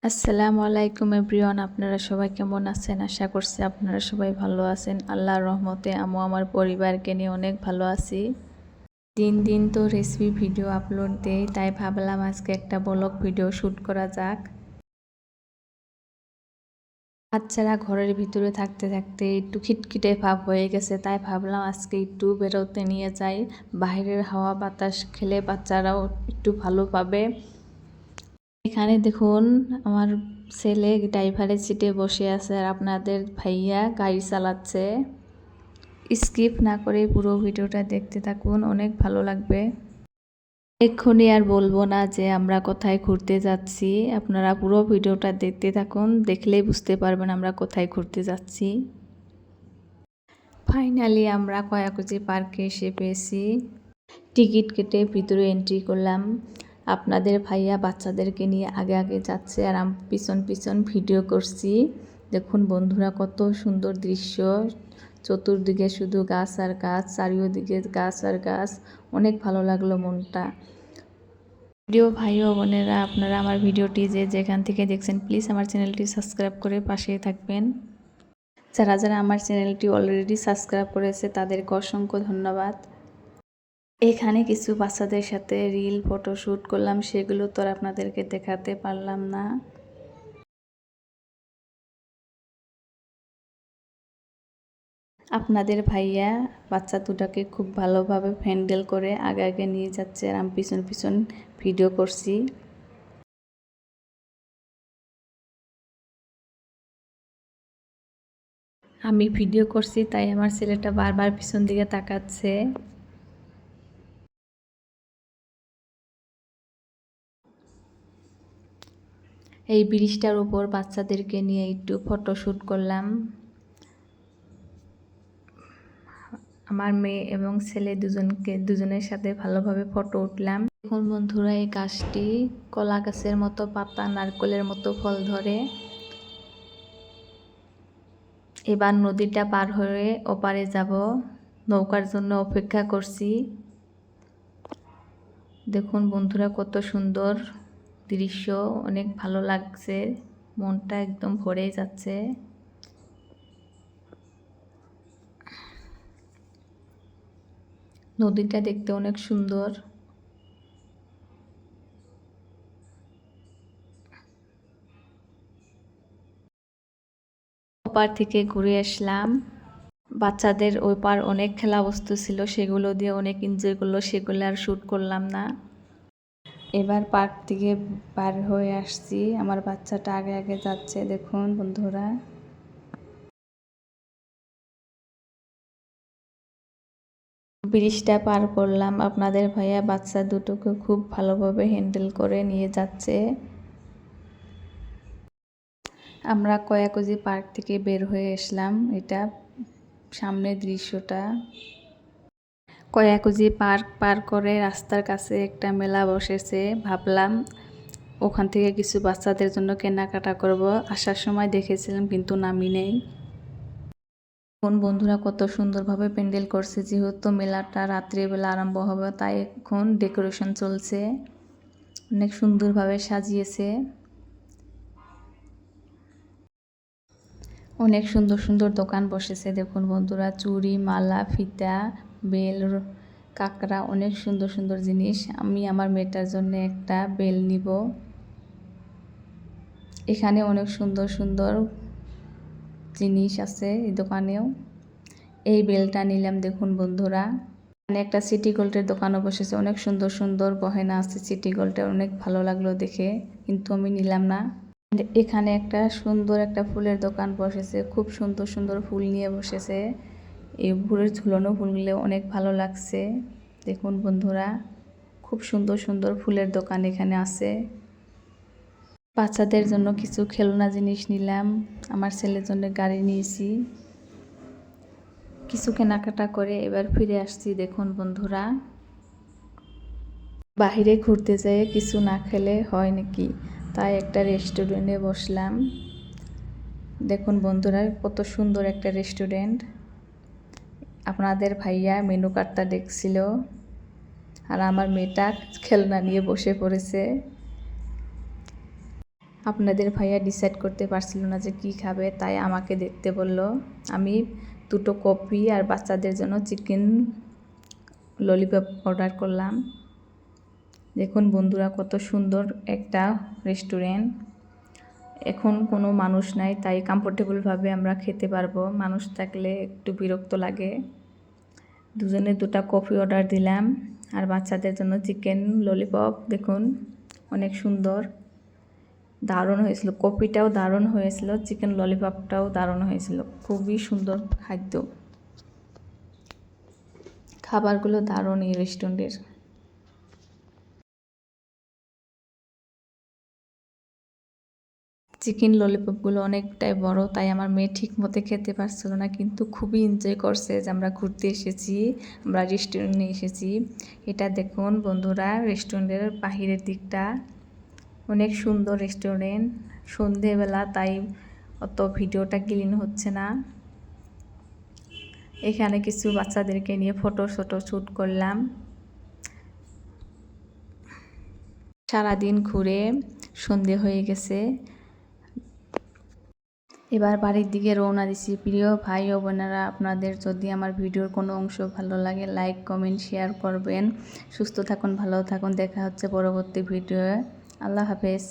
আসসালামু আলাইকুম এভরিওয়ান, আপনারা সবাই কেমন আছেন? আশা করছি আপনারা সবাই ভালো আছেন। আল্লাহর রহমতে আমি আমার পরিবারকে নিয়ে অনেক ভালো আছি। দিন দিন তো রেসিপি ভিডিও আপলোড দেই, তাই ভাবলাম আজকে একটা ব্লগ ভিডিও শ্যুট করা যাক। বাচ্চারা ঘরের ভিতরে থাকতে থাকতে একটু খিটখিটে ভাব হয়ে গেছে, তাই ভাবলাম আজকে একটু বেরোতে নিয়ে যাই। বাইরের হাওয়া বাতাস খেলে বাচ্চারাও একটু ভালো পাবে। এখানে দেখুন আমার ছেলে ড্রাইভারের সিটে বসে আছে আর আপনাদের ভাইয়া গাড়ি চালাচ্ছে। স্কিপ না করে পুরো ভিডিওটা দেখতে থাকুন, অনেক ভালো লাগবে। এক্ষুনি আর বলবো না যে আমরা কোথায় ঘুরতে যাচ্ছি, আপনারা পুরো ভিডিওটা দেখতে থাকুন, দেখলেই বুঝতে পারবেন আমরা কোথায় ঘুরতে যাচ্ছি। ফাইনালি আমরা কয়াকুজি পার্কে এসে পেয়েছি। টিকিট কেটে ভিতরে এন্ট্রি করলাম। আপনাদের ভাইয়া বাচ্চাদেরকে নিয়ে আগে আগে যাচ্ছে আর আমি পিছন পিছন ভিডিও করছি। দেখুন বন্ধুরা, কত সুন্দর দৃশ্য, চতুর্দিকে শুধু গাছ আর গাছ, চারিদিকে গাছ আর গাছ, অনেক ভালো লাগলো মনটা। প্রিয় ভাই ও বোনেরা, আপনারা আমার ভিডিওটি যে যেখান থেকে দেখছেন প্লিজ আমার চ্যানেলটি সাবস্ক্রাইব করে পাশেই থাকবেন। যারা যারা আমার চ্যানেলটি অলরেডি সাবস্ক্রাইব করেছে তাদেরকে অসংখ্য ধন্যবাদ। এখানে কিছু বাচ্চাদের সাথে রিল ফটো শ্যুট করলাম, সেগুলো তো আর আপনাদেরকে দেখাতে পারলাম না। আপনাদের ভাইয়া বাচ্চা দুটাকে খুব ভালোভাবে হ্যান্ডেল করে আগে আগে নিয়ে যাচ্ছে আর আমি পিছন পিছন ভিডিও করছি। আমি ভিডিও করছি তাই আমার ছেলেটা বারবার পিছন দিকে তাকাচ্ছে। এই ব্রিজটার উপর বাচ্চাদেরকে নিয়ে একটু ফটো শ্যুট করলাম। আমার মেয়ে এবং ছেলে দুজনের সাথে ভালোভাবে ফটো উঠলাম। দেখুন বন্ধুরা, এই গাছটি কলা গাছের মতো পাতা, নারকেলের মতো ফল ধরে। এবার নদীটা পার হয়ে ওপারে যাব, নৌকার জন্য অপেক্ষা করছি। দেখুন বন্ধুরা, কত সুন্দর দৃশ্য, অনেক ভালো লাগছে, মনটা একদম ভরে যাচ্ছে। নদীটা দেখতে অনেক সুন্দর। ওপার থেকে ঘুরে আসলাম। বাচ্চাদের ওই পার অনেক খেলা বস্তু ছিল, সেগুলো দিয়ে অনেক এনজয় করলো, সেগুলো আর শ্যুট করলাম না। এবার পার্ক থেকে পার হয়ে আসছি, আমার বাচ্চাটা আগে আগে যাচ্ছে। দেখুন বন্ধুরা, ব্রিজটা পার করলাম। আপনাদের ভাইয়া বাচ্চা দুটোকে খুব ভালোভাবে হ্যান্ডেল করে নিয়ে যাচ্ছে। আমরা কয়াকুজি পার্ক থেকে বের হয়ে আসলাম, এটা সামনের দৃশ্যটা। কয়াকুজি পার্ক পার করে রাস্তার কাছে একটা মেলা বসেছে, ভাবলাম ওখান থেকে কিছু বাচ্চাদের জন্য কেনাকাটা করব। আসার সময় দেখেছিলাম কিন্তু নামি নেই। এখন বন্ধুরা কত সুন্দরভাবে প্যান্ডেল করছে, যেহেতু মেলাটা রাত্রিবেলা আরম্ভ হবে তাই এখন ডেকোরেশন চলছে, অনেক সুন্দরভাবে সাজিয়েছে। অনেক সুন্দর সুন্দর দোকান বসেছে। দেখুন বন্ধুরা, চুড়ি, মালা, ফিতা, বেল, কাঁকড়া, অনেক সুন্দর সুন্দর জিনিস। আমি আমার মেয়েটার জন্য একটা বেল নিব। এখানে অনেক সুন্দর সুন্দর জিনিস আছে এই দোকানেও। এই বেলটা নিলাম। দেখুন বন্ধুরা, এখানে একটা সিটি গোল্ডের দোকানও বসেছে, অনেক সুন্দর সুন্দর গয়না আছে সিটি গোল্ডের, অনেক ভালো লাগলো দেখে, কিন্তু আমি নিলাম না। এখানে একটা সুন্দর একটা ফুলের দোকান বসেছে, খুব সুন্দর সুন্দর ফুল নিয়ে বসেছে। এই ফুলের ঝুলানো ফুলগুলো অনেক ভালো লাগছে। দেখুন বন্ধুরা, খুব সুন্দর সুন্দর ফুলের দোকান এখানে আছে। বাচ্চাদের জন্য কিছু খেলনা জিনিস নিলাম, আমার ছেলের জন্য গাড়ি নিয়েছি। কিছু কেনাকাটা করে এবার ফিরে আসছি। দেখুন বন্ধুরা, বাহিরে ঘুরতে যেয়ে কিছু না খেলে হয় নাকি, তাই একটা রেস্টুরেন্টে বসলাম। দেখুন বন্ধুরা, কত সুন্দর একটা রেস্টুরেন্ট। আপনাদের ভাইয়া মেনু কার্ডটা দেখছিল আর আমার মেয়েটা খেলনা নিয়ে বসে পড়েছে। আপনাদের ভাইয়া ডিসাইড করতে পারছিল না যে কি খাবে, তাই আমাকে দেখতে বলল। আমি 2টো কফি আর বাচ্চাদের জন্য চিকেন ললিপপ অর্ডার করলাম। দেখুন বন্ধুরা, কত সুন্দর একটা রেস্টুরেন্ট। এখন কোনো মানুষ নাই, তাই কমফোর্টেবলভাবে আমরা খেতে পারবো। মানুষ থাকলে একটু বিরক্ত লাগে। দুজনে 2টা কফি অর্ডার দিলাম আর বাচ্চাদের জন্য চিকেন ললিপপ। দেখুন অনেক সুন্দর, দারুণ হয়েছিল। কফিটাও দারুণ হয়েছিল, চিকেন ললিপপটাও দারুণ হয়েছিল। খুবই সুন্দর খাদ্য, খাবারগুলো দারুণ এই রেস্টুরেন্টের। চিকেন ললিপপগুলো অনেকটাই বড়, তাই আমার মেয়ে ঠিক মতো খেতে পারছিল না, কিন্তু খুবই এনজয় করছে যে আমরা ঘুরতে এসেছি, আমরা রেস্টুরেন্টে এসেছি। এটা দেখুন বন্ধুরা, রেস্টুরেন্টের বাহিরের দিকটা অনেক সুন্দর রেস্টুরেন্ট। সন্ধেবেলা, তাই অত ভিডিওটা ক্লিন হচ্ছে না। এখানে কিছু বাচ্চাদেরকে নিয়ে ফটো শ্যুট করলাম। সারাদিন ঘুরে সন্ধে হয়ে গেছে, এবার বাড়ির দিকে রওনা দিছি। প্রিয় ভাই ও বোনেরা, আপনাদের যদি আমার ভিডিওর কোনো অংশ ভালো লাগে লাইক কমেন্ট শেয়ার করবেন। সুস্থ থাকুন, ভালো থাকুন। দেখা হচ্ছে পরবর্তী ভিডিওয়ে। আল্লাহ হাফেজ।